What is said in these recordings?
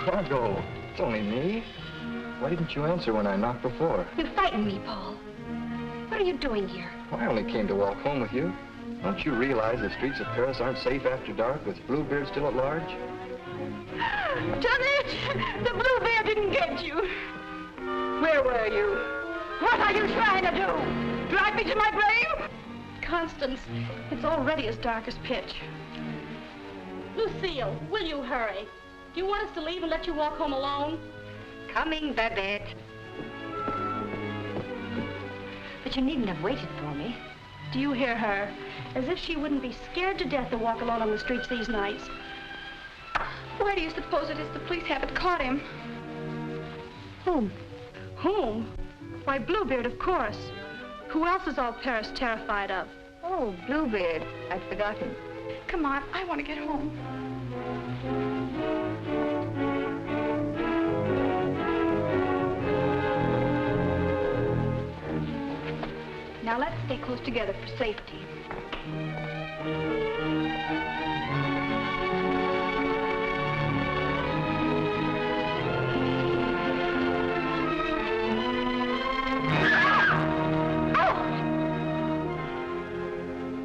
Margot, it's only me. Why didn't you answer when I knocked before? You frightened me, Paul. What are you doing here? Well, I only came to walk home with you. Don't you realize the streets of Paris aren't safe after dark with Bluebeard still at large? Janet! The Bluebeard didn't get you. Where were you? What are you trying to do? Drag me to my grave? Constance, it's already as dark as pitch. Lucille, will you hurry? Do you want us to leave and let you walk home alone? Coming, Babette. But you needn't have waited for me. Do you hear her? As if she wouldn't be scared to death to walk alone on the streets these nights. Why do you suppose it is the police haven't caught him? Whom? Whom? Why, Bluebeard, of course. Who else is all Paris terrified of? Oh, Bluebeard. I'd forgotten. Come on, I want to get home. Now let's stay close together for safety.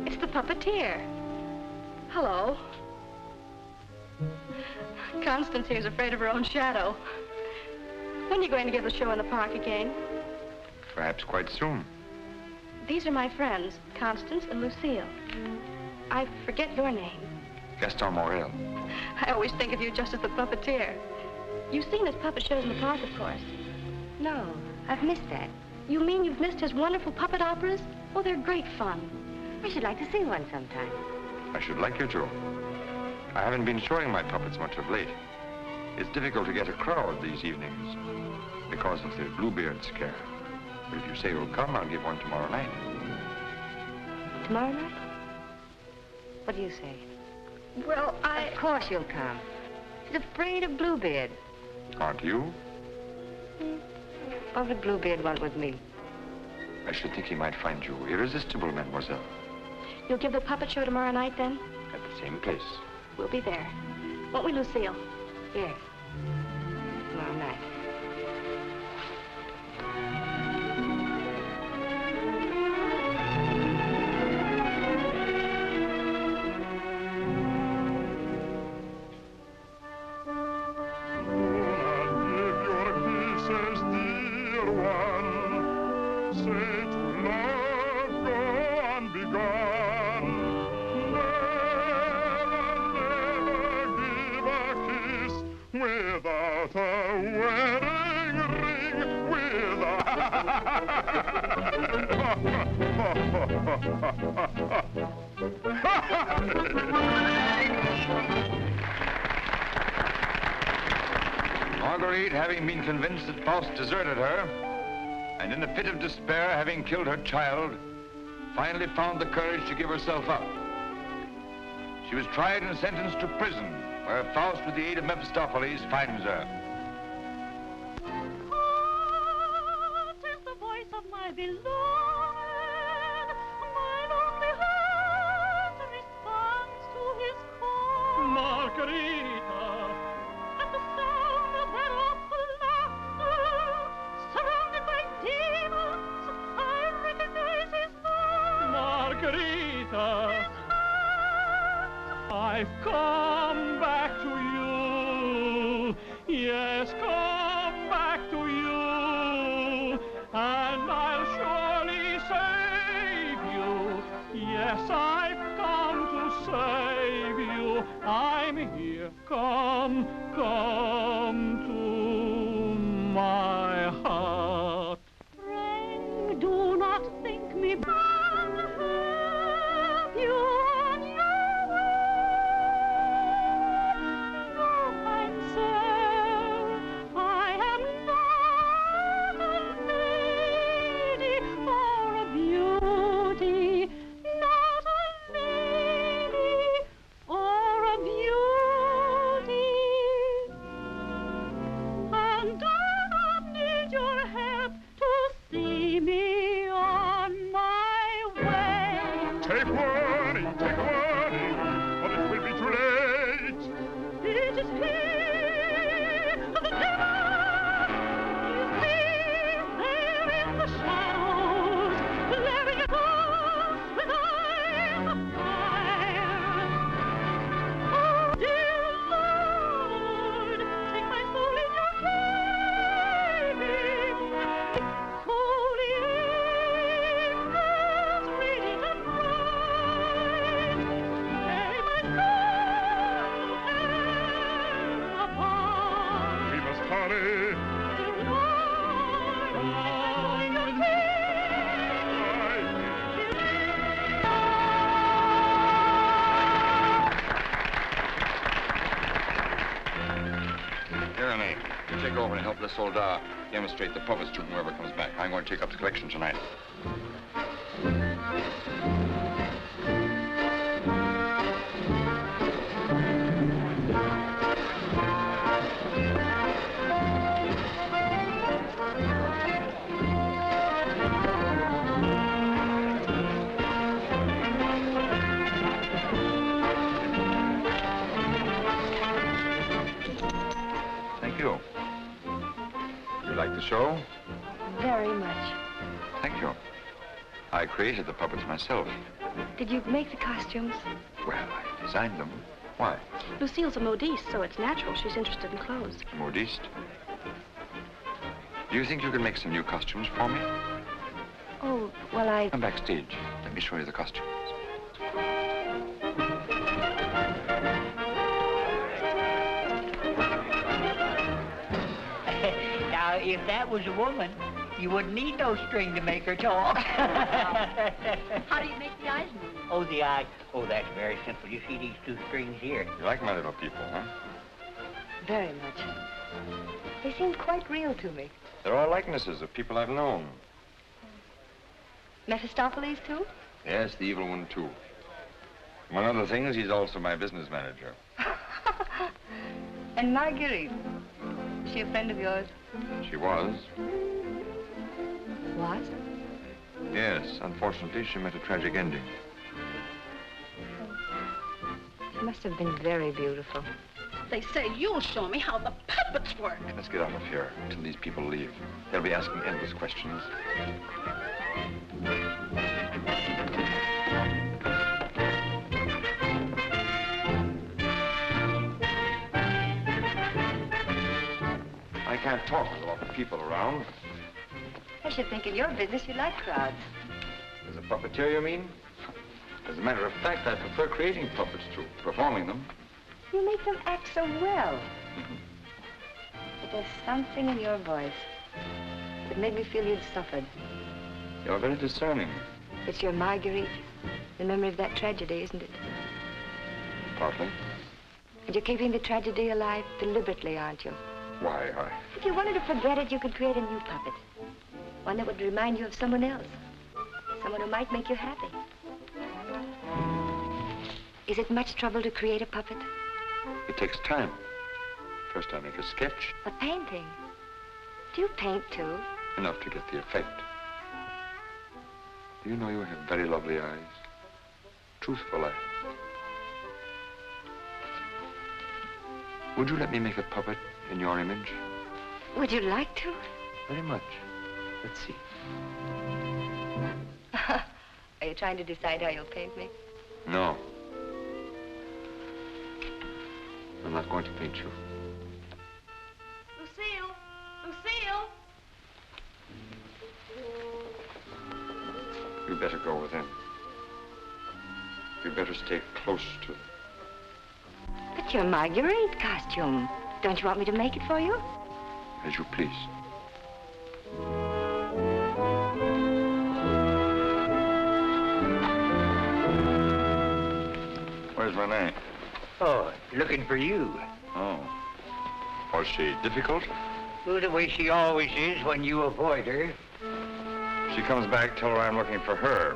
It's the puppeteer. Hello. Constance here's afraid of her own shadow. When are you going to give the show in the park again? Perhaps quite soon. These are my friends, Constance and Lucille. I forget your name. Gaston Morel. I always think of you just as the puppeteer. You've seen his puppet shows in the park, of course. No, I've missed that. You mean you've missed his wonderful puppet operas? Oh, they're great fun. I should like to see one sometime. I should like you to. I haven't been showing my puppets much of late. It's difficult to get a crowd these evenings because of the Bluebeard scare. But if you say you'll come, I'll give one tomorrow night. Tomorrow night? What do you say? Well, Of course you'll come. She's afraid of Bluebeard. Aren't you? What would Bluebeard want with me? I should think he might find you irresistible, mademoiselle. You'll give the puppet show tomorrow night, then? At the same place. We'll be there. Won't we, Lucille? Yes. Tomorrow night. Marguerite, having been convinced that Faust deserted her, and in a fit of despair, having killed her child, finally found the courage to give herself up. She was tried and sentenced to prison, where Faust, with the aid of Mephistopheles, finds her. What is the voice of my beloved? My lonely heart responds to his call. Margarita! At the sound of that awful laughter, surrounded by demons, I recognize his voice. Margarita! His voice. I've come back to you. Yes, come back to you. And I'll surely save you. Yes, I've come to save you. I'm here. Come to my heart. Pray do not think me bound to have you on your way. No, kind sir, I am not a lady or a beauty, not a lady or a beauty. over and help this old demonstrate the puppets to whoever comes back. I'm going to take up the collection tonight. Thank you. You like the show? Very much. Thank you. I created the puppets myself. Did you make the costumes? Well, I designed them. Why? Lucille's a modiste, so it's natural she's interested in clothes. Modiste? Do you think you can make some new costumes for me? Oh, well, Come backstage. Let me show you the costumes. Now, if that was a woman, you wouldn't need no string to make her talk. How do you make the eyes move? Oh, the eye. Oh, that's very simple. You see these two strings here? You like my little people, huh? Very much. They seemed quite real to me. They're all likenesses of people I've known. Mephistopheles, too? Yes, the evil one, too. Among other things, he's also my business manager. And Marguerite. Is she a friend of yours? She was. Was? Yes, unfortunately, she met a tragic ending. She must have been very beautiful. they say you'll show me how the puppets work. Let's get out of here until these people leave. They'll be asking endless questions. I can't talk with a lot of people around. I should think in your business you like crowds. As a puppeteer, you mean? As a matter of fact, I prefer creating puppets to performing them. You make them act so well. But there's something in your voice that made me feel you'd suffered. You're very discerning. It's your Marguerite, the memory of that tragedy, isn't it? Partly. And you're keeping the tragedy alive deliberately, aren't you? Why, If you wanted to forget it, you could create a new puppet. One that would remind you of someone else. Someone who might make you happy. Is it much trouble to create a puppet? It takes time. First, I make a sketch. A painting? Do you paint, too? Enough to get the effect. Do you know you have very lovely eyes? Truthful eyes. Would you let me make a puppet in your image? Would you like to? Very much. Let's see. Are you trying to decide how you'll paint me? No. I'm not going to paint you. Lucille! Lucille! You better go with him. You better stay close to them. But your Marguerite costume. Don't you want me to make it for you? As you please. Where's Renee? Oh, looking for you. Oh. Was she difficult? Well, the way she always is when you avoid her. She comes back, tell her I'm looking for her.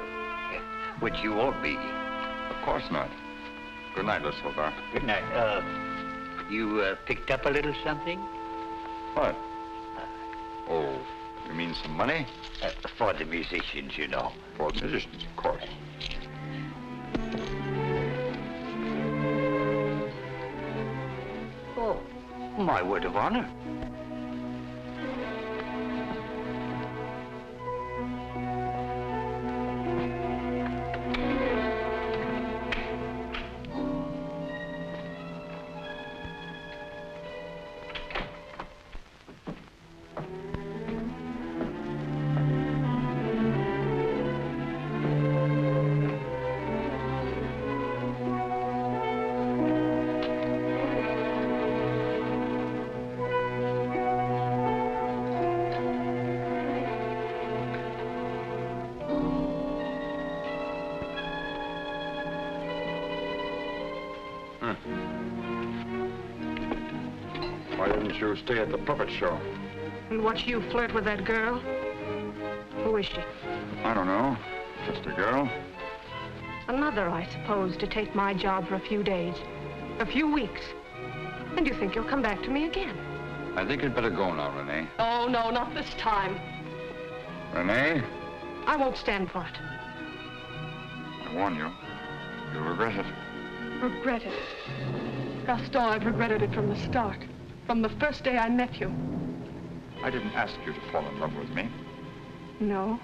Which you won't be. Of course not. Good night, Miss Silver. Good night. You picked up a little something? What? Oh, you mean some money? For the musicians, you know. For the musicians, of course. Oh, my word of honor. Why didn't you stay at the puppet show? And watch you flirt with that girl? Who is she? I don't know. Just a girl. Another, I suppose, to take my job for a few days. A few weeks. And you think you'll come back to me again? I think you'd better go now, Renee. Oh, no, not this time. Renee? I won't stand for it. I warn you. You'll regret it. Regret it? Gaston, I've regretted it from the start. From the first day I met you. I didn't ask you to fall in love with me. No.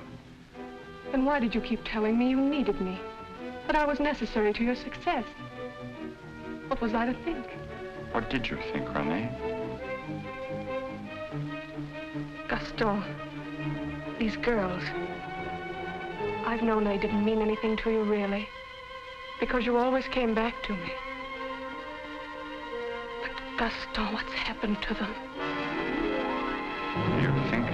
Then why did you keep telling me you needed me? That I was necessary to your success? What was I to think? What did you think, Renee? Gaston, these girls, I've known they didn't mean anything to you, really, because you always came back to me. But Gaston, what's happened to them? You think?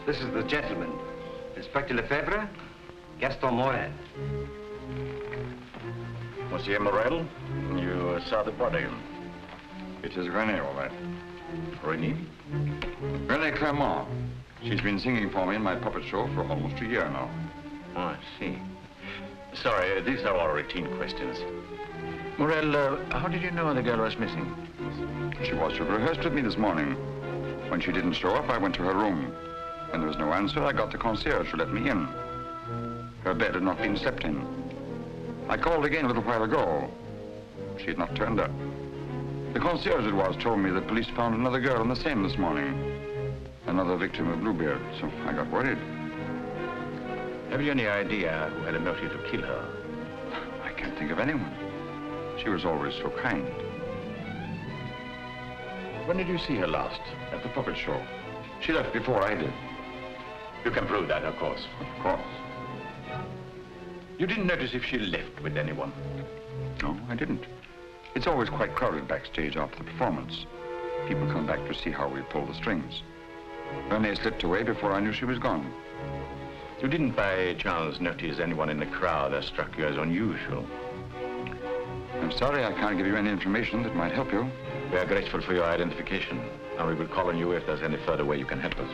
This is the gentleman. Inspector Lefebvre, Gaston Morel. Monsieur Morel, you saw the body. It is Renee, all right. Renee? Renee Clermont. She's been singing for me in my puppet show for almost a year now. Oh, I see. Sorry, these are all routine questions. Morel, how did you know the girl was missing? She was to have rehearsed with me this morning. When she didn't show up, I went to her room. When there was no answer, I got the concierge to let me in. Her bed had not been slept in. I called again a little while ago. She had not turned up. The concierge it was told me that police found another girl in the Seine this morning. Another victim of Bluebeard, so I got worried. Have you any idea who had a motive to kill her? I can't think of anyone. She was always so kind. When did you see her last? At the puppet show. She left before I did. You can prove that, of course. Of course. You didn't notice if she left with anyone? No, I didn't. It's always quite crowded backstage after the performance. People come back to see how we pull the strings. Renee slipped away before I knew she was gone. You didn't by chance notice anyone in the crowd that struck you as unusual? I'm sorry I can't give you any information that might help you. We are grateful for your identification, and we will call on you if there's any further way you can help us.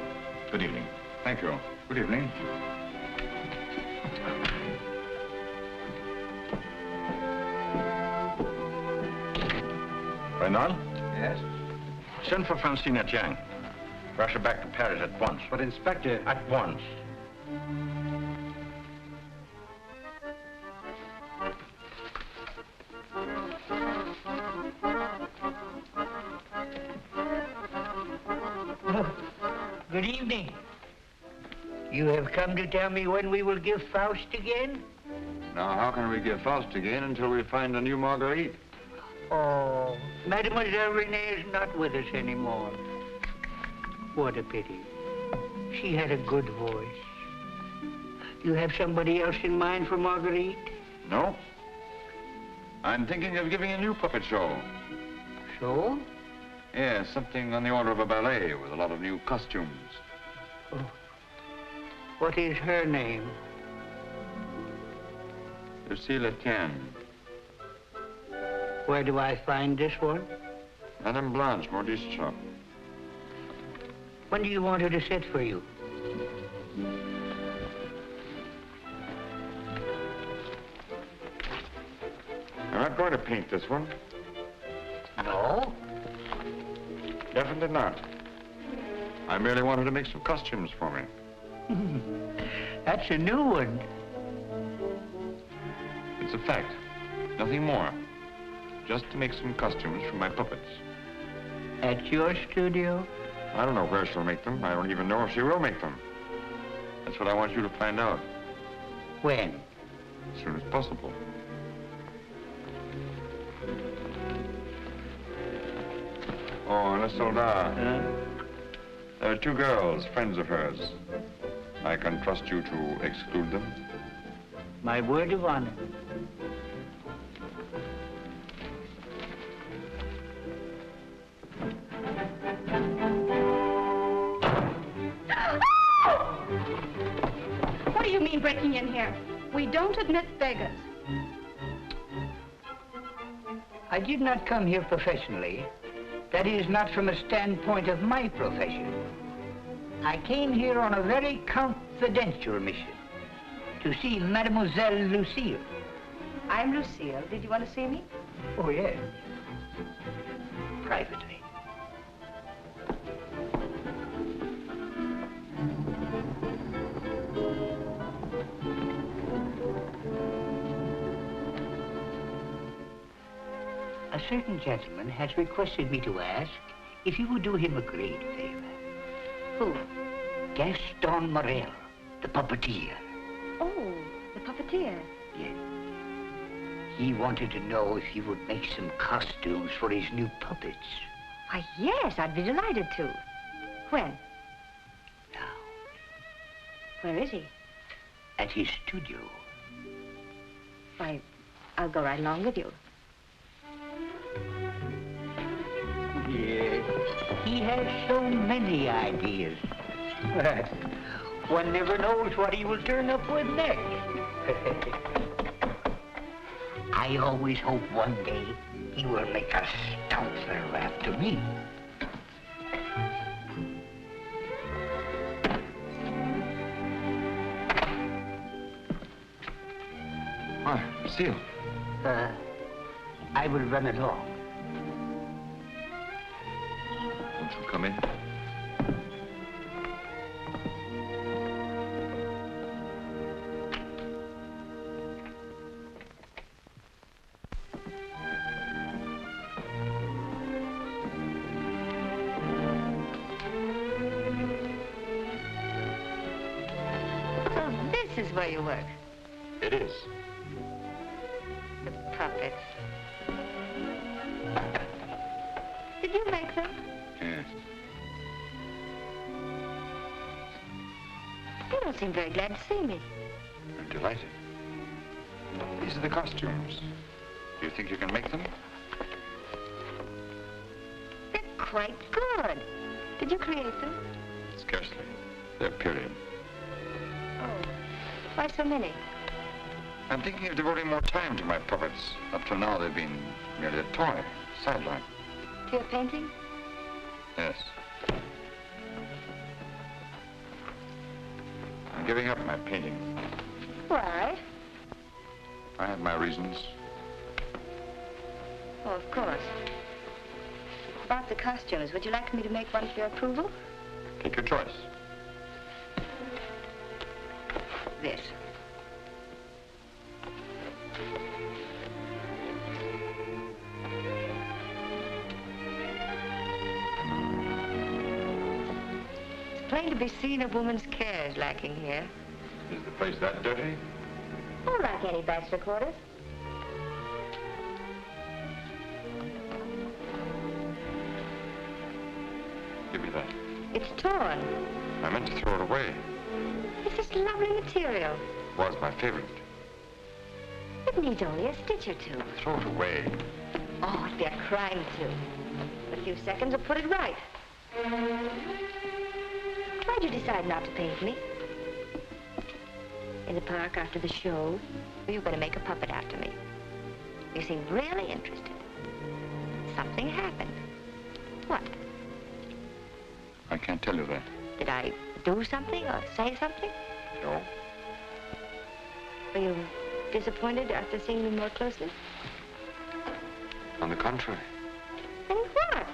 Good evening. Thank you. Good evening. Reynald? Yes? Send for Francine Etienne. Rush her back to Paris at once. But, Inspector... At once. Good evening. You have come to tell me when we will give Faust again? Now, how can we give Faust again until we find a new Marguerite? Oh, Mademoiselle Renee is not with us anymore. What a pity. She had a good voice. You have somebody else in mind for Marguerite? No. I'm thinking of giving a new puppet show. So? Yeah, something on the order of a ballet with a lot of new costumes. Oh. What is her name? Lucille Etienne. Where do I find this one? Madame Blanche, modiste shop. When do you want her to sit for you? I'm not going to paint this one. No? Definitely not. I merely wanted to make some costumes for me. That's a new one. It's a fact. Nothing more. Just to make some costumes for my puppets. At your studio? I don't know where she'll make them. I don't even know if she will make them. That's what I want you to find out. When? As soon as possible. Oh, and a soldat. There are two girls, friends of hers. I can trust you to exclude them? My word of honor. What do you mean breaking in here? We don't admit beggars. I did not come here professionally. That is not from a standpoint of my profession. I came here on a very confidential mission to see Mademoiselle Lucille. I'm Lucille. Did you want to see me? Oh, yes. Privately. A certain gentleman has requested me to ask if you would do him a great favor. Who? Gaston Morel, the puppeteer. Oh, the puppeteer. Yes. He wanted to know if you would make some costumes for his new puppets. Why, yes, I'd be delighted to. When? Now, Where is he? at his studio. Why, I'll go right along with you. Yes. He has so many ideas. One never knows what he will turn up with next. I always hope one day he will make a stout fellow after me. Why, Lucille. I will run along. Won't you come in? So this is where you work. It is. The puppets. Did you make them? Yes. You don't seem very glad to see me. I'm delighted. These are the costumes. Do you think you can make them? They're quite good. Did you create them? Scarcely. They're period. Oh, why so many? I'm thinking of devoting more time to my puppets. Up till now, they've been merely a toy, sideline. To your painting? Yes. I'm giving up my painting. Why? I have my reasons. Oh, of course. About the costumes, would you like me to make one for your approval? Take your choice. This. It's plain to be seen a woman's care is lacking here. Is the place that dirty? Oh, like any bachelor quarters. Give me that. It's torn. I meant to throw it away. It's this lovely material. Was my favorite. It needs only a stitch or two. Throw it away. Oh, it'd be a crime to. A few seconds will put it right. Why'd you decide not to paint me? In the park after the show, you were going to make a puppet after me. You seemed really interested. Something happened. What? I can't tell you that. Did I do something or say something? No. Were you disappointed after seeing me more closely? On the contrary. And what?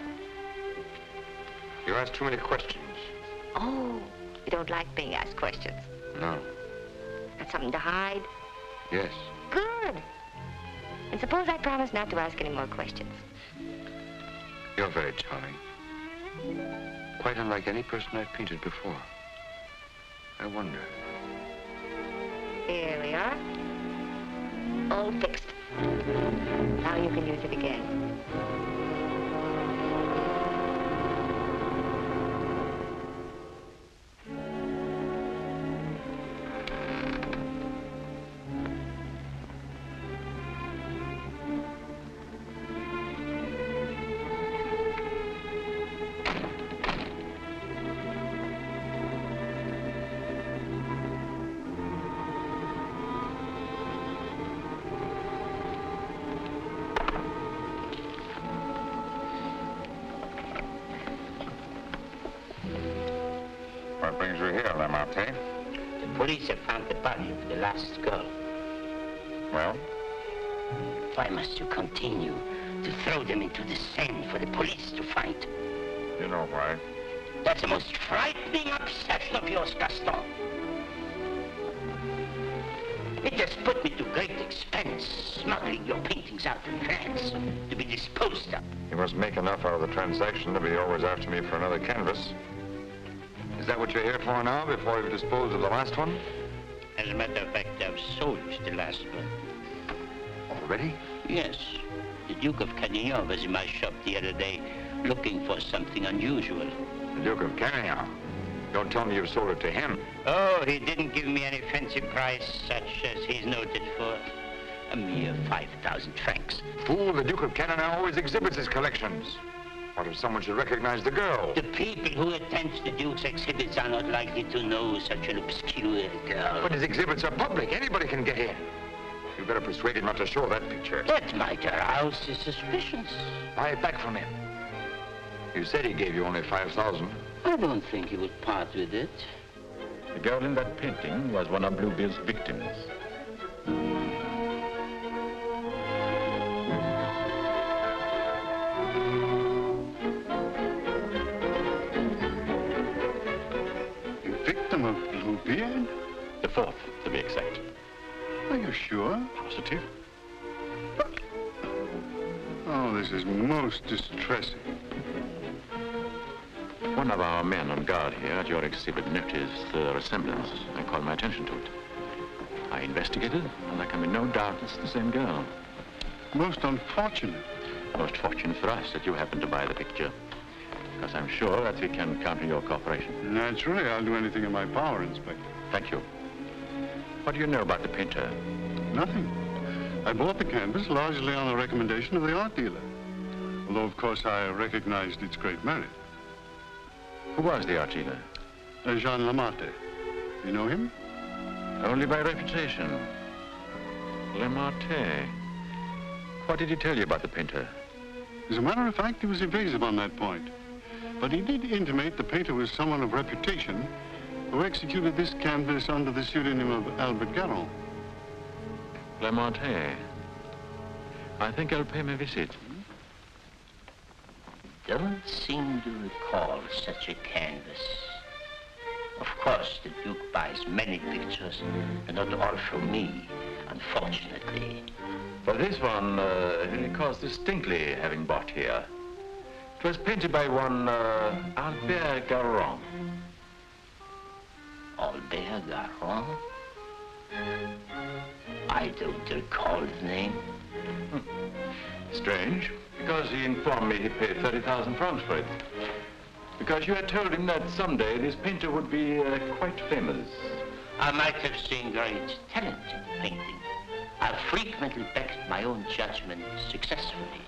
You asked too many questions. Oh, you don't like being asked questions. No. Got something to hide? Yes. Good. And suppose I promise not to ask any more questions. You're very charming. Quite unlike any person I've painted before. I wonder. Here we are. All fixed. Now you can use it again. What brings you here, Lamarté? The police have found the body of the last girl. Well? Why must you continue to throw them into the Seine for the police to find? You know why. That's the most frightening obsession of yours, Gaston. It has put me to great expense, smuggling your paintings out in France to be disposed of. You must make enough out of the transaction to be always after me for another canvas. Is that what you're here for now, before you've disposed of the last one? As a matter of fact, I've sold the last one. Already? Yes. The Duke of Carradine was in my shop the other day looking for something unusual. The Duke of Carradine? Don't tell me you've sold it to him. Oh, he didn't give me any fancy price such as he's noted for. A mere 5,000 francs. Fool, the Duke of Carradine always exhibits his collections. What if someone should recognize the girl? The people who attend the Duke's exhibits are not likely to know such an obscure girl. But his exhibits are public. Anybody can get in. You better persuade him not to show that picture. That might arouse his suspicions. Buy it back from him. You said he gave you only 5,000. I don't think he would part with it. The girl in that painting was one of Bluebeard's victims. Victim of Bluebeard? The fourth, to be exact. Are you sure? Positive. Oh, this is most distressing. One of our men on guard here at your exhibit noticed the resemblance and called my attention to it. I investigated, and there can be no doubt it's the same girl. Most unfortunate. Most fortunate for us that you happened to buy the picture, because I'm sure that we can count on your cooperation. Naturally, I'll do anything in my power, Inspector. Thank you. What do you know about the painter? Nothing. I bought the canvas largely on the recommendation of the art dealer. Although, of course, I recognized its great merit. Who was the art dealer? Jean Lamarté. You know him? Only by reputation. Lamarté. What did he tell you about the painter? As a matter of fact, he was evasive on that point. But he did intimate the painter was someone of reputation who executed this canvas under the pseudonym of Albert Garron. Lamarté. I think I'll pay him a visit. Don't seem to recall such a canvas. Of course, the Duke buys many pictures, and not all from me, unfortunately. But this one, he recalls distinctly having bought here. It was painted by one Albert Garron. Albert Garron? I don't recall the name. Strange, because he informed me he paid 30,000 francs for it. Because you had told him that someday this painter would be quite famous. I might have seen great talent in painting. I've frequently backed my own judgment successfully.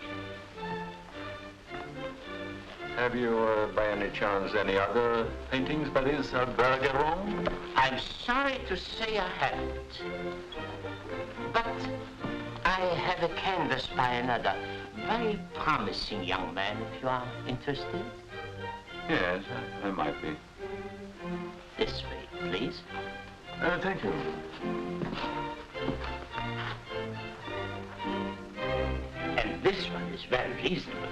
Have you, by any chance, any other paintings by this Asther Ludwig? I'm sorry to say I haven't. But I have a canvas by another very promising young man, if you are interested. Yes, I might be. This way, please. Thank you. And this one is very reasonable.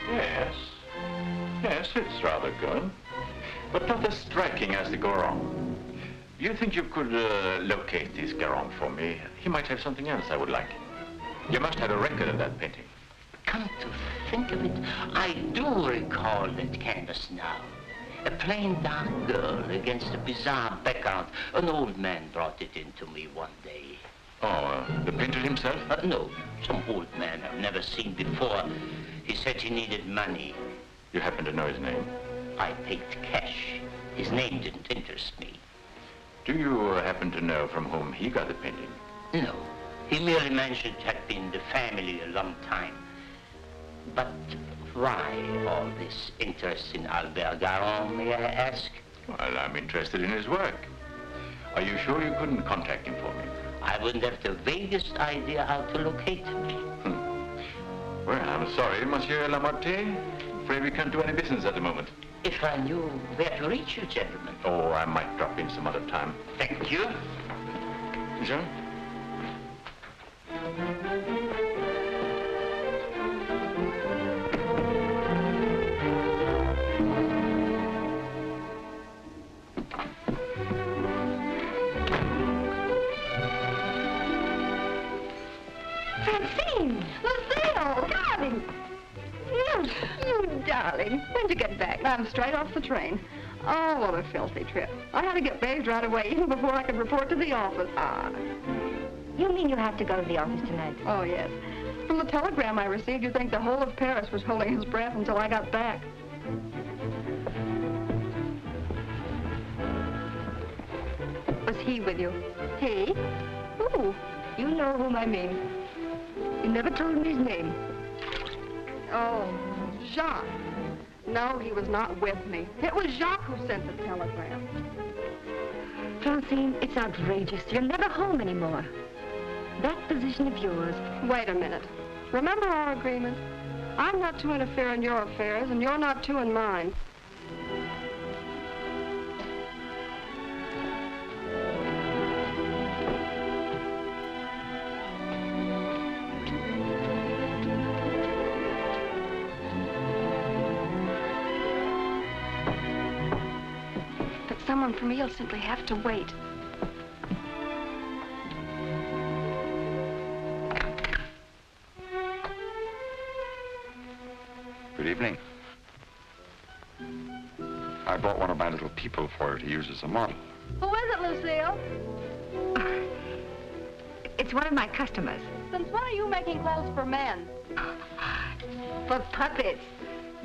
Yes. Yes, it's rather good. But not as striking as the Goron. You think you could locate this Goron for me? He might have something else I would like. You must have a record of that painting. Come to think of it, I do recall that canvas now. A plain dark girl against a bizarre background. An old man brought it in to me one day. Oh, the painter himself? No, some old man I've never seen before. He said he needed money. You happen to know his name? I paid cash. His name didn't interest me. Do you happen to know from whom he got the painting? No. He merely mentioned it had been the family a long time. But why all this interest in Albert Garon, may I ask? Well, I'm interested in his work. Are you sure you couldn't contact him for me? I wouldn't have the vaguest idea how to locate him. Well, I'm sorry, Monsieur Lamarté. Afraid we can't do any business at the moment. If I knew where to reach you, gentlemen. Oh, I might drop in some other time. Thank you. Sure. Francine! Lucille! Darling! You darling. When'd you get back? I'm straight off the train. Oh, what a filthy trip. I had to get bathed right away, even before I could report to the office. You mean you have to go to the office tonight? Oh, yes. From the telegram I received, you'd think the whole of Paris was holding his breath until I got back. Was he with you? He? Who? You know whom I mean. You never told me his name. Oh, Jacques. No, he was not with me. It was Jacques who sent the telegram. Francine, it's outrageous. You're never home anymore. That position of yours. Wait a minute. Remember our agreement? I'm not to interfere in your affairs, and you're not to in mine. Someone from me will simply have to wait. Good evening. I brought one of my little people for her to use as a model. Who is it, Lucille? It's one of my customers. Since when are you making clothes for men? For puppets.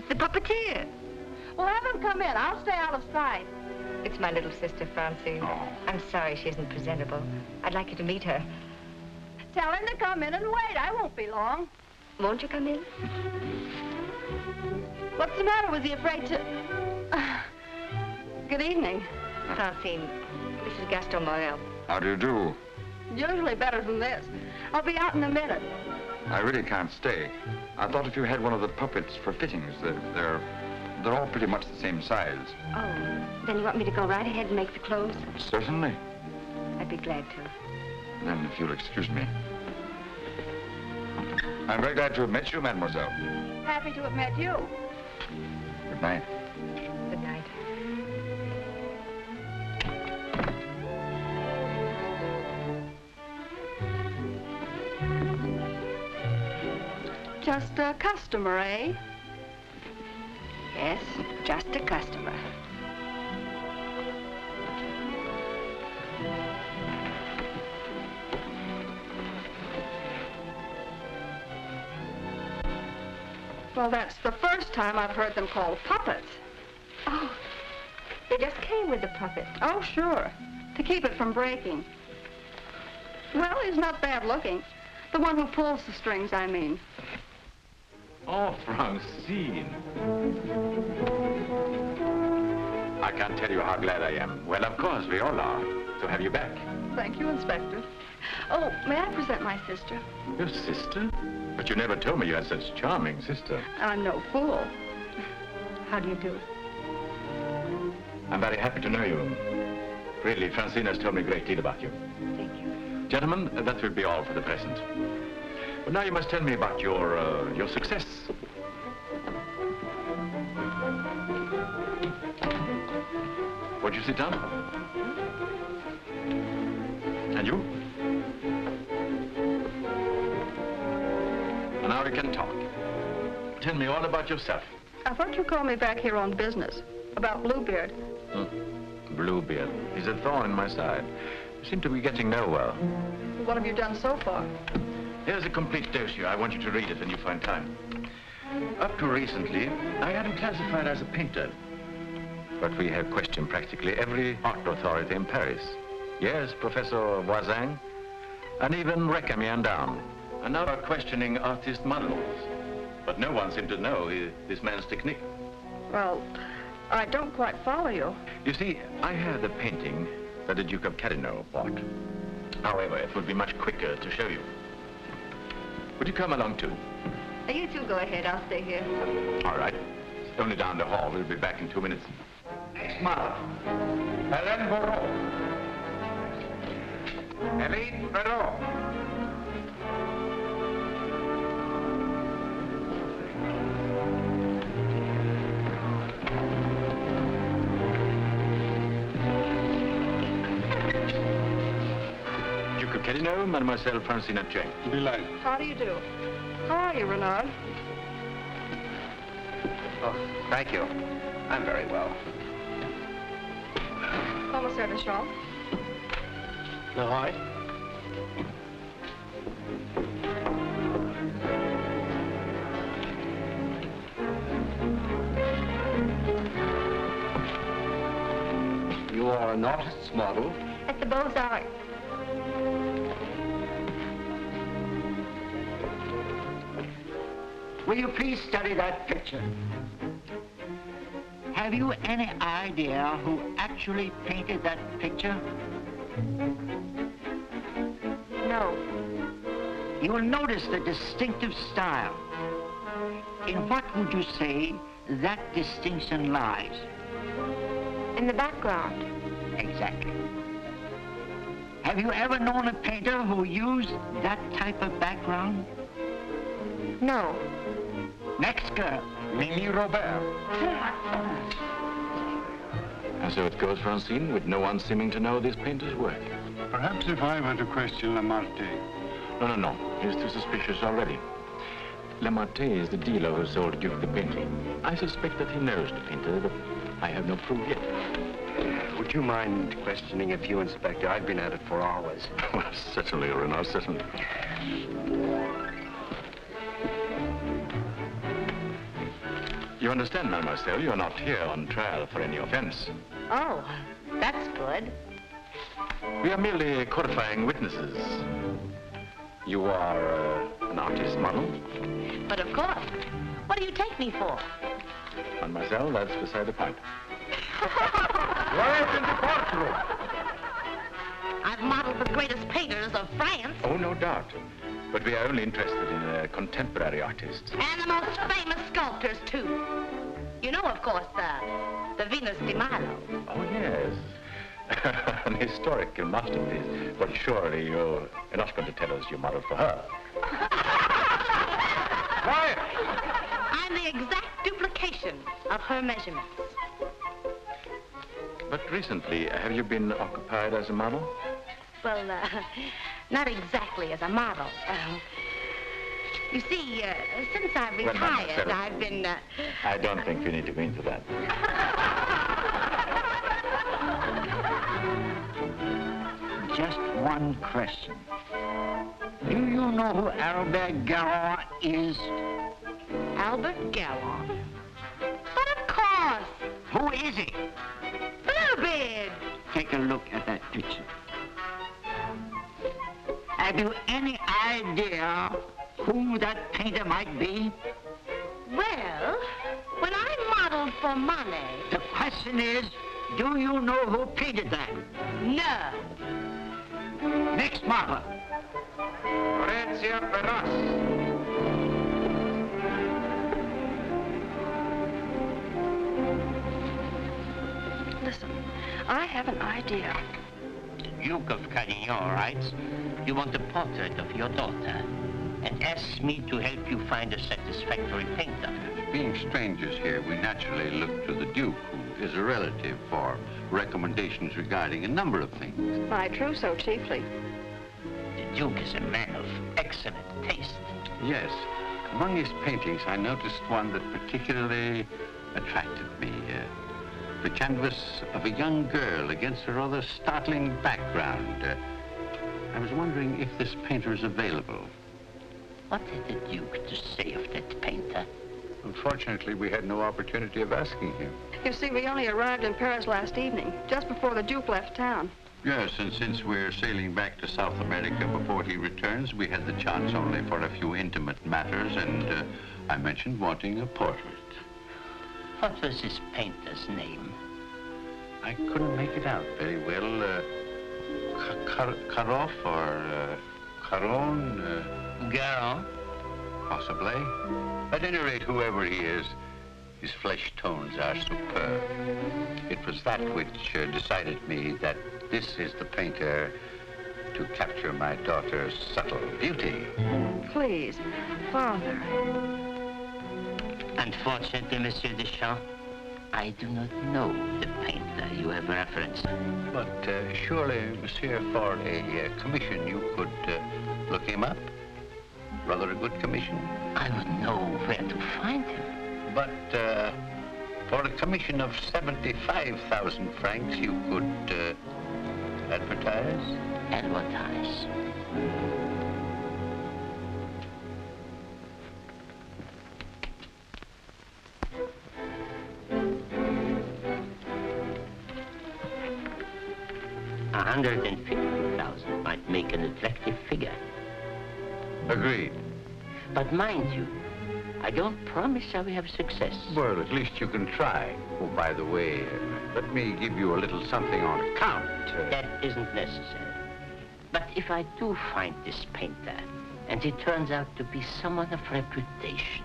The puppeteer. Well, have him come in. I'll stay out of sight. It's my little sister, Francine. Oh. I'm sorry she isn't presentable. I'd like you to meet her. Tell him to come in and wait. I won't be long. Won't you come in? What's the matter? Was he afraid to... Good evening. Francine, this is Gaston Morel. How do you do? Usually better than this. I'll be out in a minute. I really can't stay. I thought if you had one of the puppets for fittings, they're all pretty much the same size. Oh, then you want me to go right ahead and make the clothes? Certainly. I'd be glad to. Then, if you'll excuse me. I'm very glad to have met you, mademoiselle. Happy to have met you. Good night. Good night. Just a customer, eh? Yes, just a customer. Well, that's the first time I've heard them called puppets. Oh, they just came with the puppet. Oh, sure. to keep it from breaking. Well, he's not bad looking. The one who pulls the strings, I mean. Oh, Francine. I can't tell you how glad I am. Well, of course, we all are, to have you back. Thank you, Inspector. Oh, may I present my sister? Your sister? But you never told me you had such a charming sister. I'm no fool. How do you do? I'm very happy to know you. Really, Francine has told me a great deal about you. Thank you. Gentlemen, that will be all for the present. But now you must tell me about your success. Would you sit down? And you? And now we can talk. Tell me all about yourself. I thought you called me back here on business. About Bluebeard. Bluebeard. He's a thorn in my side. You seem to be getting nowhere. What have you done so far? Here's a complete dossier. I want you to read it when you find time. Up to recently, I had him classified as a painter. But we have questioned practically every art authority in Paris. Yes, Professor Voisin, and even Recamier and down. And now we're questioning artist models. But no one seemed to know this man's technique. Well, I don't quite follow you. You see, I have the painting that the Duke of Carradine bought. However, it would be much quicker to show you. Would you come along too? You two go ahead. I'll stay here. All right. It's only down the hall. We'll be back in 2 minutes. Next model. Hélène Borot. Hélène Borot. Duke of Carradine, Mademoiselle Francine Jane. Delighted. How do you do? How are you, Renard? Oh, thank you. I'm very well. Commissaire Deschamps. Leroy? You are an artist's model? At the Beaux-Arts. Will you please study that picture? Have you any idea who actually painted that picture? No. You will notice the distinctive style. In what would you say that distinction lies? In the background. Exactly. Have you ever known a painter who used that type of background? No. Next girl. Mimi Robert. And so it goes, Francine, with no one seeming to know this painter's work. Perhaps if I were to question Lamartine. No. He's too suspicious already. Lamartine is the dealer who sold Duke the painting. I suspect that he knows the painter, but I have no proof yet. Would you mind questioning a few, Inspector? I've been at it for hours. Well, certainly, Renard, certainly. You understand, mademoiselle, you're not here on trial for any offense. Oh, that's good. We are merely qualifying witnesses. You are an artist model? But of course. What do you take me for? Mademoiselle, that's beside the point. Right in the courtroom. I've modeled the greatest painters of France. Oh, no doubt. But we are only interested in contemporary artists. And the most famous sculptors, too. You know, of course, the Venus de Milo. Oh, yes. An historical masterpiece. But surely you're not going to tell us you modeled for her. Quiet. I'm the exact duplication of her measurements. But recently, have you been occupied as a model? Well, not exactly as a model. You see, since I've Well, retired, Mademoiselle, I've been... I don't think we need to go into that. Just one question. Do you know who Albert Garron is? Albert Garron? But of course! Who is he? Bluebeard! Take a look at that kitchen. Have you any idea who that painter might be? Well, when I modeled for money... The question is, do you know who painted that? No. Next model. Listen, I have an idea. The Duke of Carradine writes, you want a portrait of your daughter, and asks me to help you find a satisfactory painter. Being strangers here, we naturally look to the Duke, who is a relative, for recommendations regarding a number of things. My trousseau, chiefly. The Duke is a man of excellent taste. Yes. Among his paintings, I noticed one that particularly attracted me. The canvas of a young girl against a rather startling background. I was wondering if this painter is available. What had the Duke to say of that painter? Unfortunately, we had no opportunity of asking him. You see, we only arrived in Paris last evening, just before the Duke left town. Yes, and since we're sailing back to South America before he returns, we had the chance only for a few intimate matters, and I mentioned wanting a portrait. What was this painter's name? I couldn't make it out very well. Karoff or Caron? Garon? Possibly. At any rate, whoever he is, his flesh tones are superb. It was that which decided me that this is the painter to capture my daughter's subtle beauty. Please, Father. Unfortunately, Monsieur Deschamps, I do not know the painter you have referenced. But surely, Monsieur, for a commission, you could look him up? Rather a good commission? I would know where to find him. But for a commission of 75,000 francs, you could advertise? Advertise. $150,000 might make an attractive figure. Agreed. But mind you, I don't promise I will have success. Well, at least you can try. Oh, by the way, let me give you a little something on account. That isn't necessary. But if I do find this painter, and he turns out to be someone of reputation,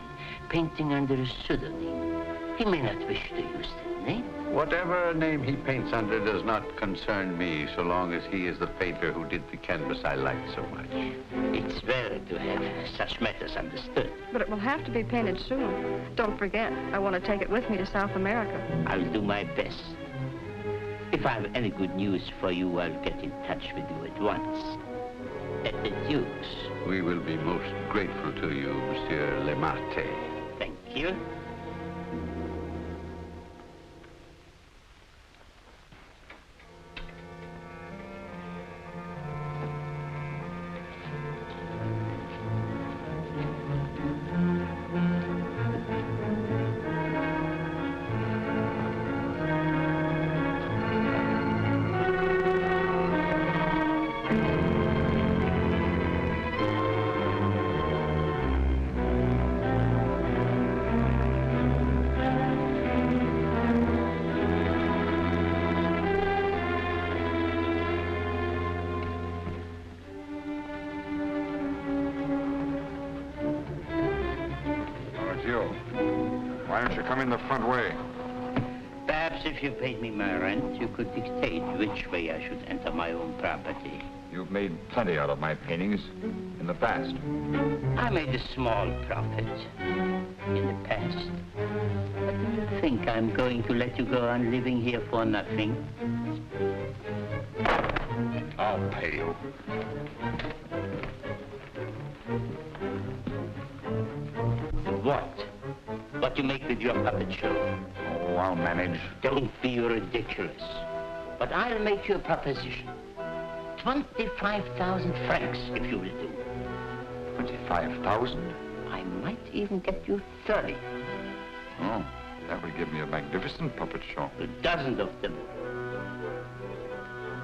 painting under a pseudonym, he may not wish to use that name. Whatever name he paints under does not concern me, so long as he is the painter who did the canvas I like so much. It's well to have such matters understood. But it will have to be painted soon. Don't forget, I want to take it with me to South America. I'll do my best. If I have any good news for you, I'll get in touch with you at once. At the Duke's. We will be most grateful to you, Monsieur Lemarte. Thank you. Why don't you come in the front way? Perhaps if you paid me my rent, you could dictate which way I should enter my own property. You've made plenty out of my paintings in the past. I made a small profit in the past. But do you think I'm going to let you go on living here for nothing? I'll pay you. What? What you make with your puppet show? Oh, I'll manage. Don't be ridiculous. But I'll make you a proposition. 25,000 francs, if you will do. 25,000? I might even get you 30. Oh, that would give me a magnificent puppet show. A dozen of them.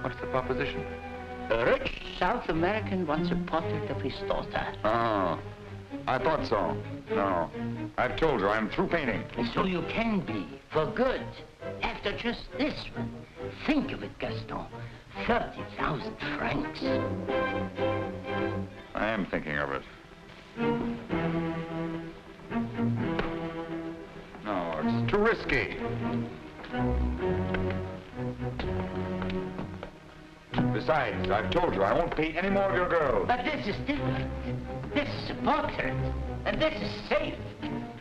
What's the proposition? A rich South American wants a portrait of his daughter. Oh, I thought so. No, I've told her I'm through painting. So you can be, for good. After just this one. Think of it, Gaston. 30,000 francs. I am thinking of it. No, it's too risky. Besides, I've told you I won't pay any more of your girls. But this is different. This is a portrait, and this is safe.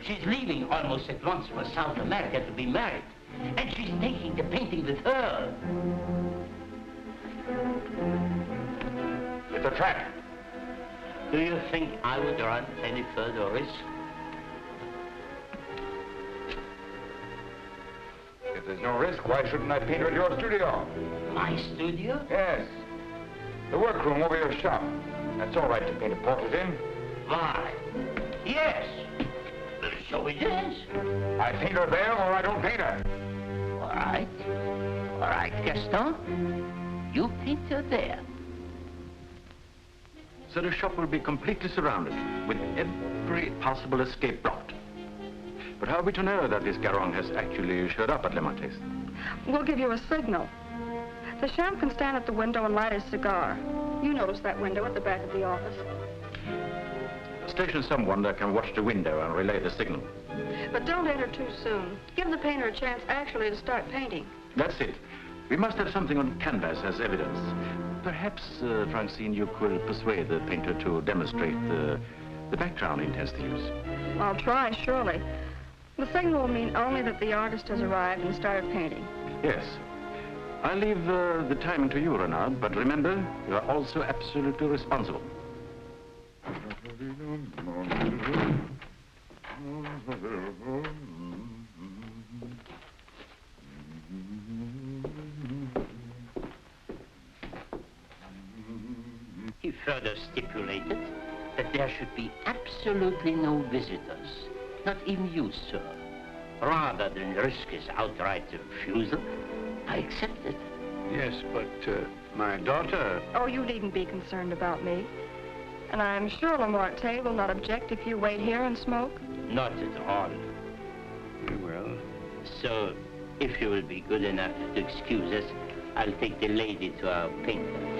She's leaving almost at once for South America to be married, and she's taking the painting with her. It's a trap. Do you think I would run any further risk? If there's no risk, why shouldn't I paint her at your studio? My studio? Yes. The workroom over your shop. That's all right to paint a portrait in. Why? Yes. So it is. I paint her there or I don't paint her. All right. All right, Gaston. You paint her there. So the shop will be completely surrounded with every possible escape blocked. But how are we to know that this Garong has actually showed up at Le Mates? We'll give you a signal. The champ can stand at the window and light his cigar. You notice that window at the back of the office. Station someone that can watch the window and relay the signal. But don't enter too soon. Give the painter a chance actually to start painting. That's it. We must have something on canvas as evidence. Perhaps, Francine, you could persuade the painter to demonstrate the background he intends to use. I'll try, surely. The signal will mean only that the artist has arrived and started painting. Yes. I'll leave the timing to you, Renard, but remember, you are also absolutely responsible. He further stipulated that there should be absolutely no visitors, not even you, sir. Rather than risk his outright refusal, I accepted. Yes, but my daughter... Oh, you needn't be concerned about me. And I'm sure Lamarté will not object if you wait here and smoke. Not at all. Very well. So, if you will be good enough to excuse us, I'll take the lady to our painter.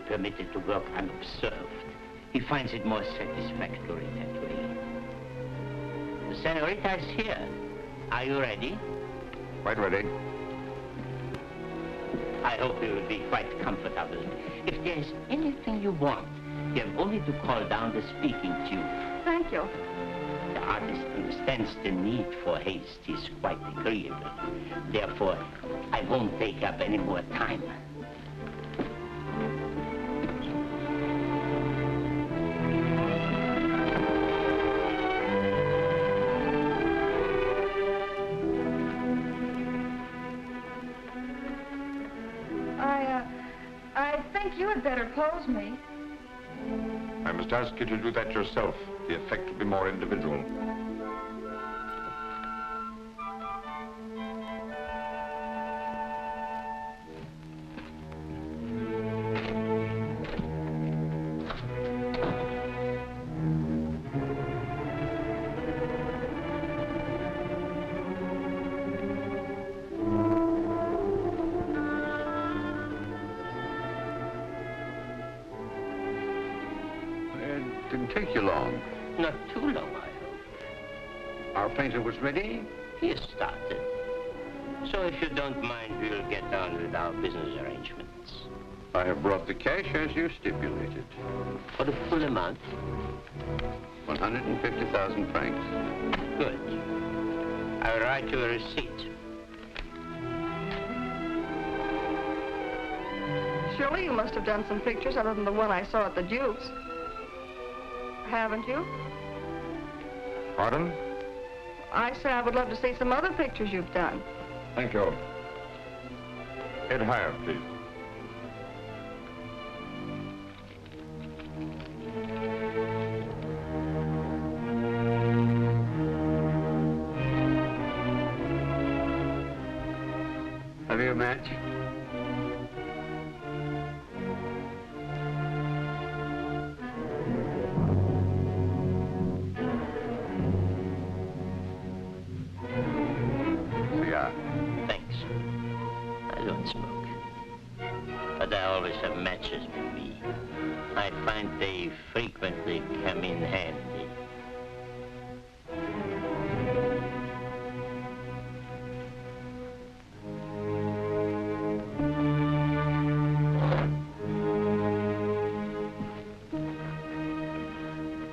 Permitted to work unobserved. He finds it more satisfactory that way. The senorita is here. Are you ready? Quite ready. I hope you will be quite comfortable. If there is anything you want, you have only to call down the speaking tube. Thank you. The artist understands the need for haste. He's quite agreeable. Therefore, I won't take up any more time. I think you had better pose me. I must ask you to do that yourself. The effect will be more individual. Didn't take you long. Not too long, I hope. Our painter was ready? He has started. So if you don't mind, we'll get on with our business arrangements. I have brought the cash as you stipulated. For the full amount? 150,000 francs. Good. I'll write you a receipt. surely you must have done some pictures other than the one I saw at the Duke's. Haven't you? Pardon? I said I would love to see some other pictures you've done. Thank you. Head higher, please. Have you a match? Cigar. Thanks. I don't smoke. But I always have matches with me. I find they frequently come in handy.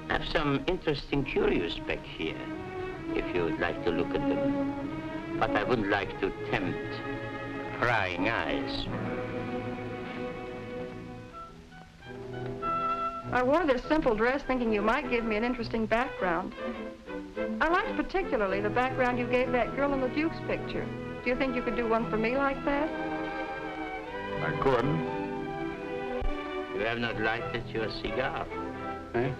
I have some interesting curios back here, if you would like to look at them. But I wouldn't like to tempt prying eyes. I wore this simple dress thinking you might give me an interesting background. I liked particularly the background you gave that girl in the Duke's picture. Do you think you could do one for me like that? I could. You have not lighted your cigar. Eh?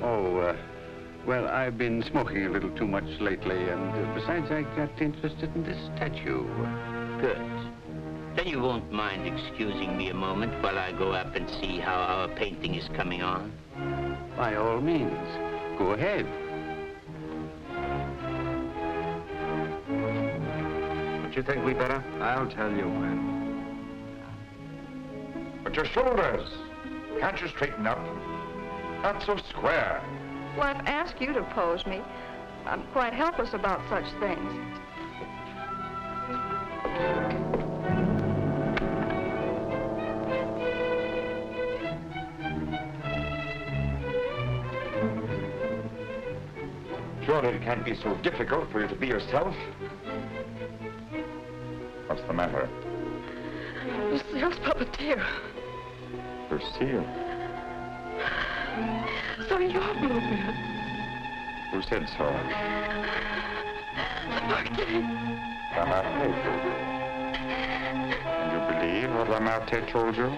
Oh, well, I've been smoking a little too much lately, and besides, I got interested in this statue. Good. Then you won't mind excusing me a moment while I go up and see how our painting is coming on? By all means, go ahead. Don't you think we better? I'll tell you when. But your shoulders, can't you straighten up? Not so square. Well, I've asked you to pose me. I'm quite helpless about such things. Surely it can't be so difficult for you to be yourself. What's the matter? Lucille's puppeteer. Lucille. So you're Bluebeard. Who said so? Lamartine. Lamartine. And you believe what Lamartine told you?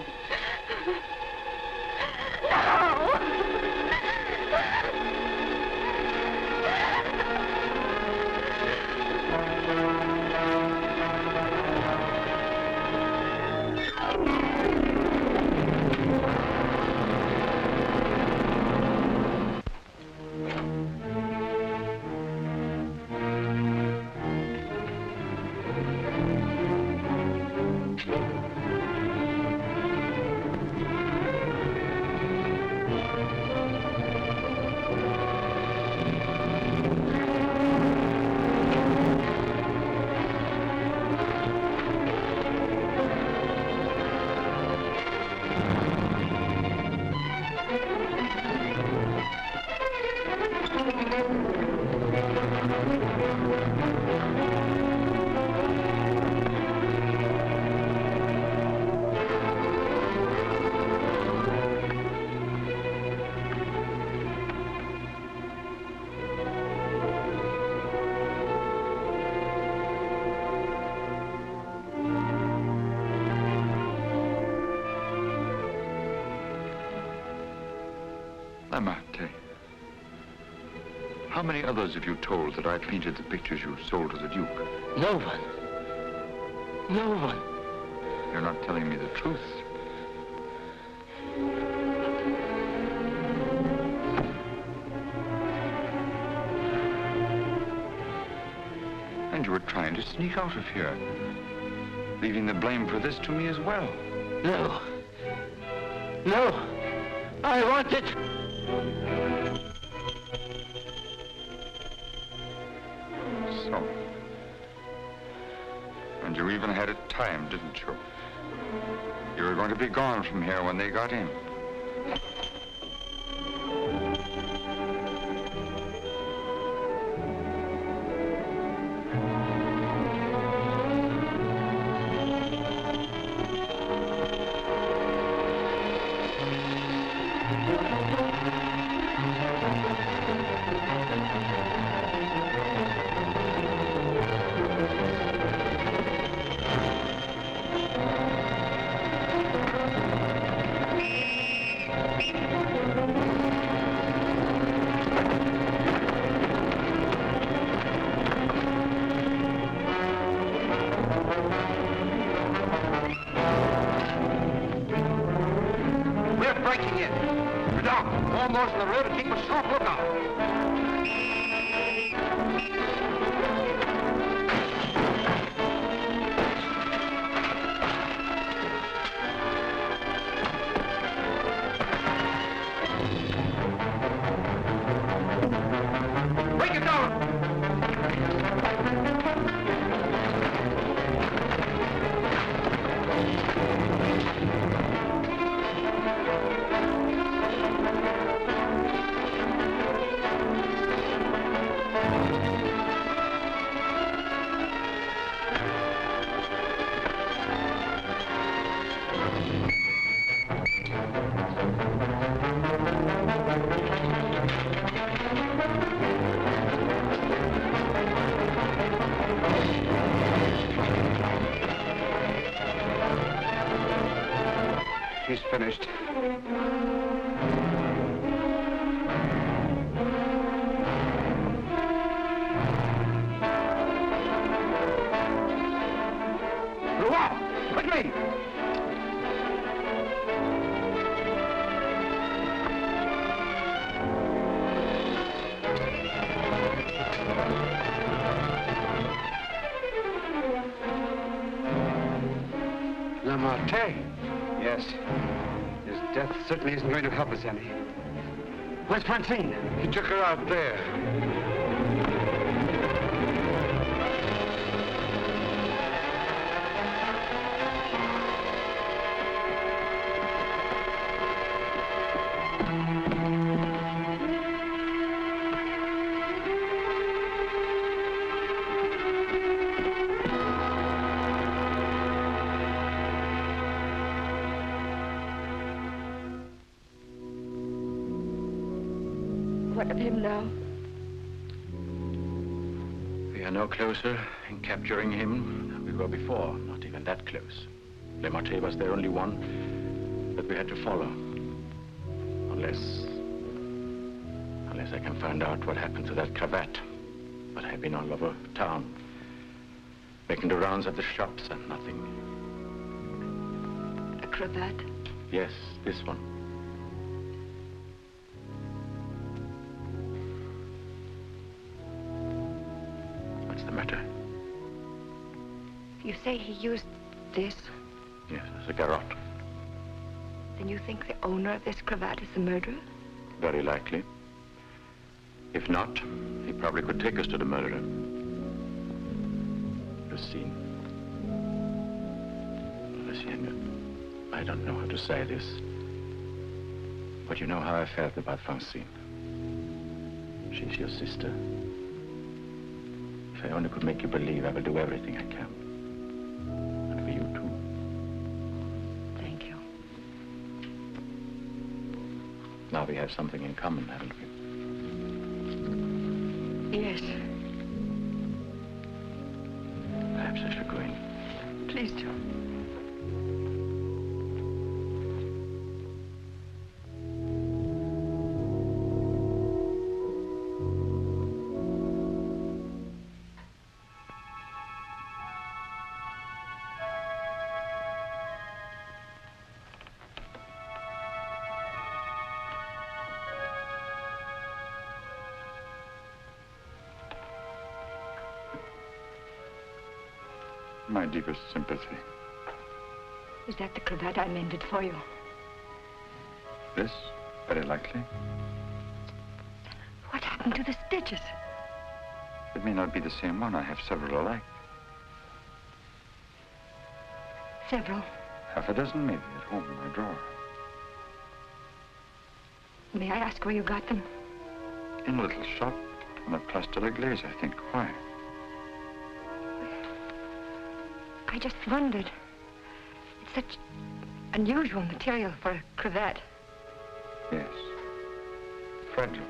Lamartine. How many others have you told that I painted the pictures you sold to the Duke? No one. No one. You're not telling me the truth. And you were trying to sneak out of here, leaving the blame for this to me as well. No. No. I want it. So. And you even had it timed, didn't you? You were going to be gone from here when they got in. striking in. You're down. All those in the road and keep a sharp lookout. Break it down! He's finished. Blew up! Quickly! Lamartine? Yes. His death certainly isn't going to help us any. Where's Francine? He took her out there. What of him now? We are no closer in capturing him than we were before. Not even that close. Lamartine was the only one that we had to follow. Unless I can find out what happened to that cravat. But I've been all over town, making the rounds at the shops and nothing. A cravat? Yes, this one. What's the matter? You say he used this? Yes, as a garrote. Then you think the owner of this cravat is the murderer? Very likely. If not, he probably could take us to the murderer. Lucien. Lucien, I don't know how to say this, but you know how I felt about Francine. She's your sister. If I only could make you believe, I will do everything I can. And for you, too. Thank you. Now we have something in common, haven't we? Yes. Perhaps I should go in. Please do. My deepest sympathy. Is that the cravat I mended for you? This? Very likely. What happened to the stitches? It may not be the same one. I have several alike. Several. Half a dozen, maybe, at home in my drawer. May I ask where you got them? In a little shop on the Place de la Glaise, I think. Why? I just wondered. It's such unusual material for a cravat. Yes. Fragile.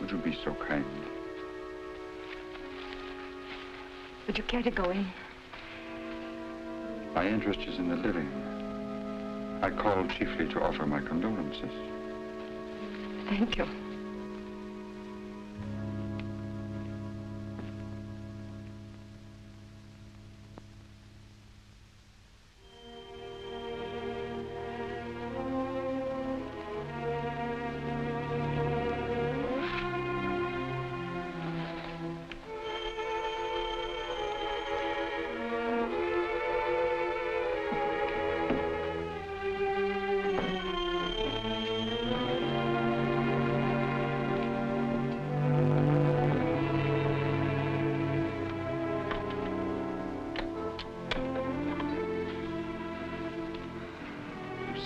Would you be so kind? Would you care to go in? My interest is in the living. I called chiefly to offer my condolences. Thank you.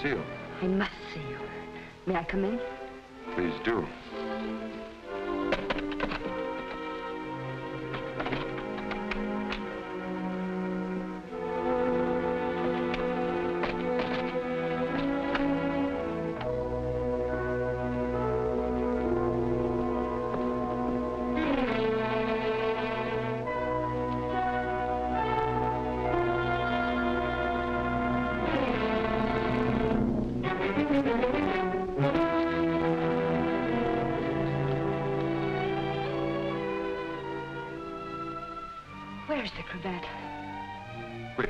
Lucille. I must see you. May I come in? Please do. Where's the cravat? Which?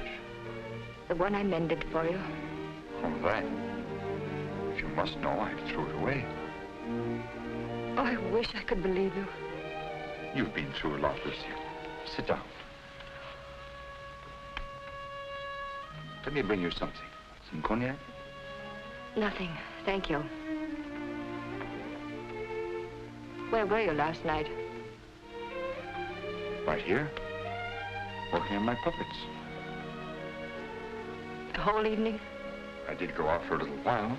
The one I mended for you. Oh, that. If you must know, I threw it away. Oh, I wish I could believe you. You've been through a lot, Lucille. Sit down. Let me bring you something. Some cognac? Nothing, thank you. Where were you last night? Right here. Working on my puppets. The whole evening? I did go out for a little while.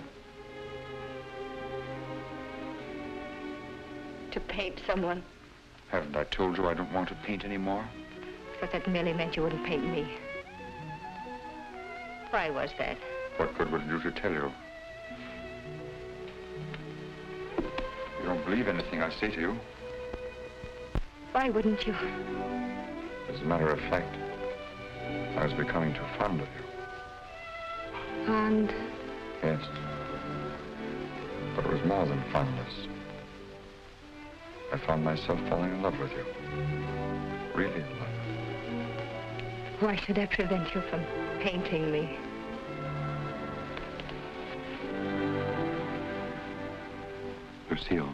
To paint someone? Haven't I told you I don't want to paint anymore? But that merely meant you wouldn't paint me. Why was that? What good would it do to tell you? You don't believe anything I say to you. Why wouldn't you? As a matter of fact, I was becoming too fond of you. Fond? Yes. But it was more than fondness. I found myself falling in love with you. Really in love. Why should that prevent you from painting me? Lucille,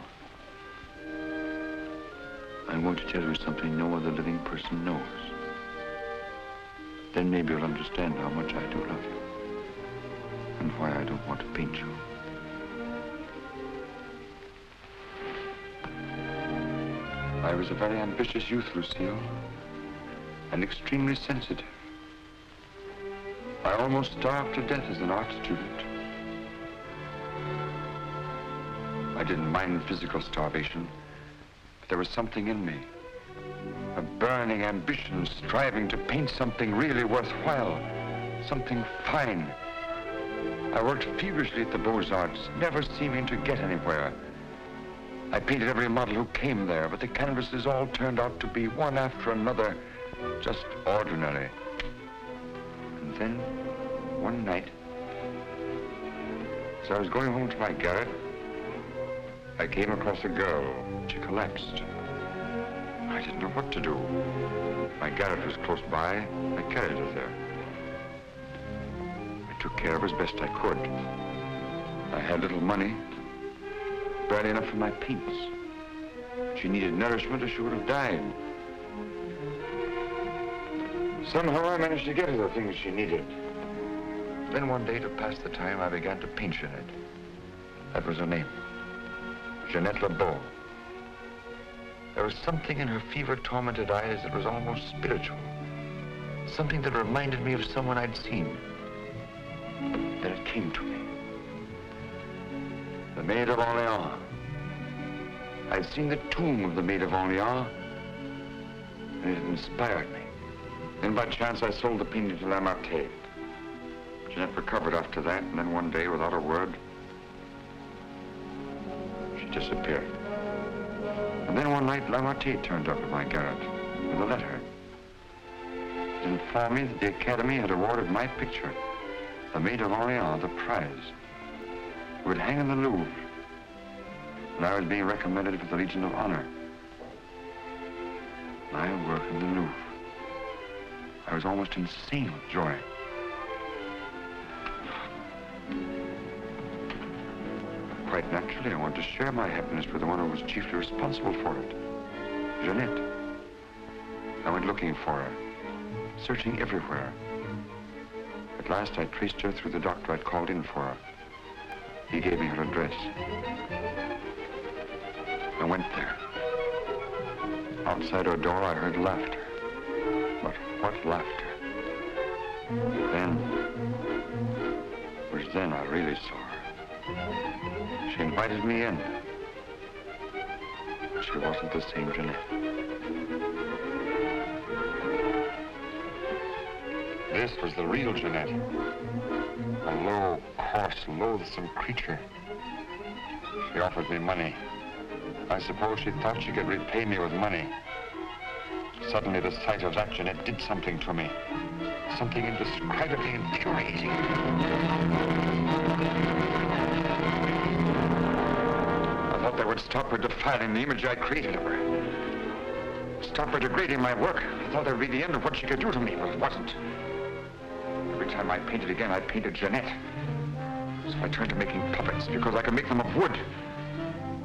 I'm going to tell you something no other living person knows. Then maybe you'll understand how much I do love you. And why I don't want to paint you. I was a very ambitious youth, Lucille. And extremely sensitive. I almost starved to death as an art student. I didn't mind physical starvation, but there was something in me. A burning ambition striving to paint something really worthwhile, something fine. I worked feverishly at the Beaux-Arts, never seeming to get anywhere. I painted every model who came there, but the canvases all turned out to be one after another, just ordinary. And then, one night, as I was going home to my garret, I came across a girl. She collapsed. I didn't know what to do. My garret was close by. I carried her there. I took care of her as best I could. I had little money, barely enough for my paints. She needed nourishment or she would have died. Somehow I managed to get her the things she needed. Then one day, to pass the time, I began to paint Jeanette. That was her name. Jeanette LeBeau. There was something in her fever-tormented eyes that was almost spiritual. Something that reminded me of someone I'd seen. Then it came to me. The Maid of Orleans. I'd seen the tomb of the Maid of Orleans, and it had inspired me. Then by chance I sold the painting to Lamartine. Jeanette recovered after that, and then one day, without a word, she disappeared. And then one night, Lamartine turned up at my garret with a letter. It informed me that the Academy had awarded my picture, the Maid of Orleans, the prize. It would hang in the Louvre, and I was being recommended for the Legion of Honor. I work in the Louvre. I was almost insane with joy. Quite naturally, I wanted to share my happiness with the one who was chiefly responsible for it, Jeanette. I went looking for her, searching everywhere. At last, I traced her through the doctor I'd called in for her. He gave me her address. I went there. Outside her door, I heard laughter. But what laughter? Then, it was Then I really saw her. She invited me in. She wasn't the same Jeanette. This was the real Jeanette. A low, coarse, loathsome creature. She offered me money. I suppose she thought she could repay me with money. Suddenly, the sight of that Jeanette did something to me. Something indescribably infuriating. I thought that would stop her defiling the image I created of her. Stop her degrading my work. I thought that would be the end of what she could do to me, but it wasn't. Every time I painted again, I painted Jeanette. So I turned to making puppets because I could make them of wood.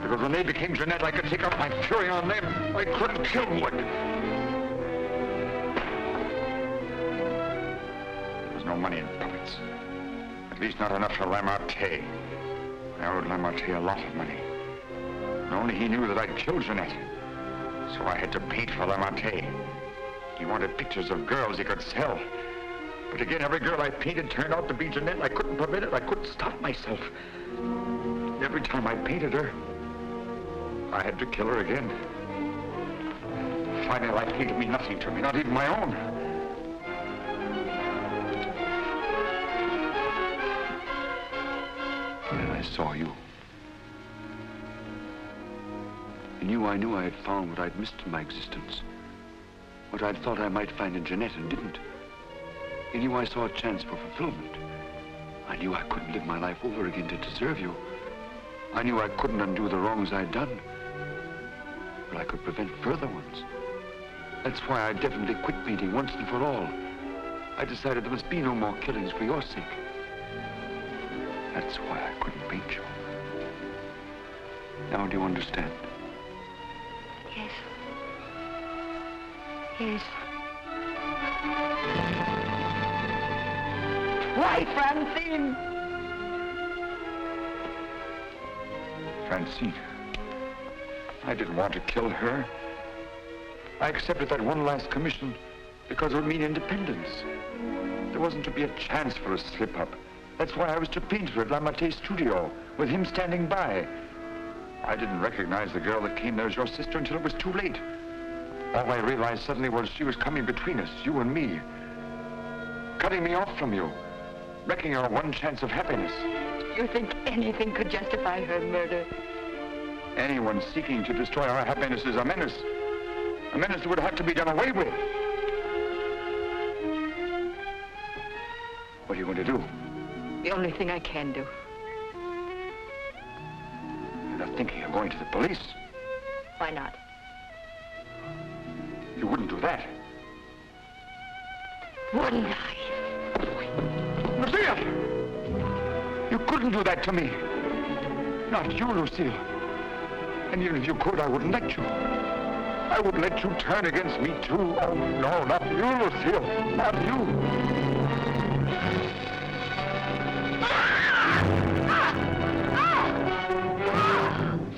Because when they became Jeanette, I could take out my fury on them. I couldn't kill wood. There was no money in puppets. At least not enough for Lamarté. I owed Lamarté a lot of money. And only he knew that I'd killed Jeanette. So I had to paint for Lamarté. He wanted pictures of girls he could sell. But again, every girl I painted turned out to be Jeanette. I couldn't prevent it. I couldn't stop myself. Every time I painted her, I had to kill her again. Finally, life came to mean nothing to me, not even my own. And I saw you. In you, I knew I had found what I'd missed in my existence. What I'd thought I might find in Jeanette and didn't. In you, I saw a chance for fulfillment. I knew I couldn't live my life over again to deserve you. I knew I couldn't undo the wrongs I'd done. But I could prevent further ones. That's why I definitely quit painting once and for all. I decided there must be no more killings for your sake. That's why I couldn't paint you. Now do you understand? Yes. Yes. Why, Francine? Francine. I didn't want to kill her. I accepted that one last commission because it would mean independence. There wasn't to be a chance for a slip-up. That's why I was to paint her at Lamarté's studio, with him standing by. I didn't recognize the girl that came there as your sister until it was too late. All I realized suddenly was she was coming between us, you and me. Cutting me off from you. Wrecking our one chance of happiness. You think anything could justify her murder? Anyone seeking to destroy our happiness is a menace. A menace that would have to be done away with. What are you going to do? The only thing I can do. You're not thinking of going to the police? Why not? You wouldn't do that. Wouldn't I? Lucille! You couldn't do that to me. Not you, Lucille. And even if you could, I wouldn't let you. I wouldn't let you turn against me, too. Oh, no, not you, Lucille. Not you.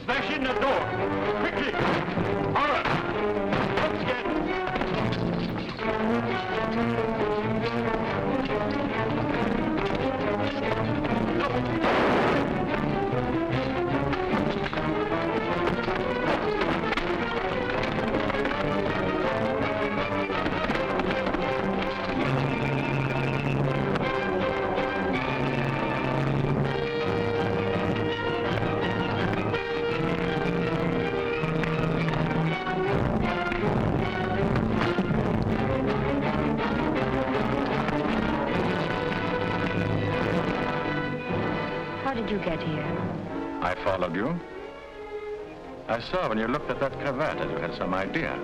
Smash in the door! Quickly! All right! Let's get... How did you get here? I followed you. I saw when you looked at that cravat that you had some idea.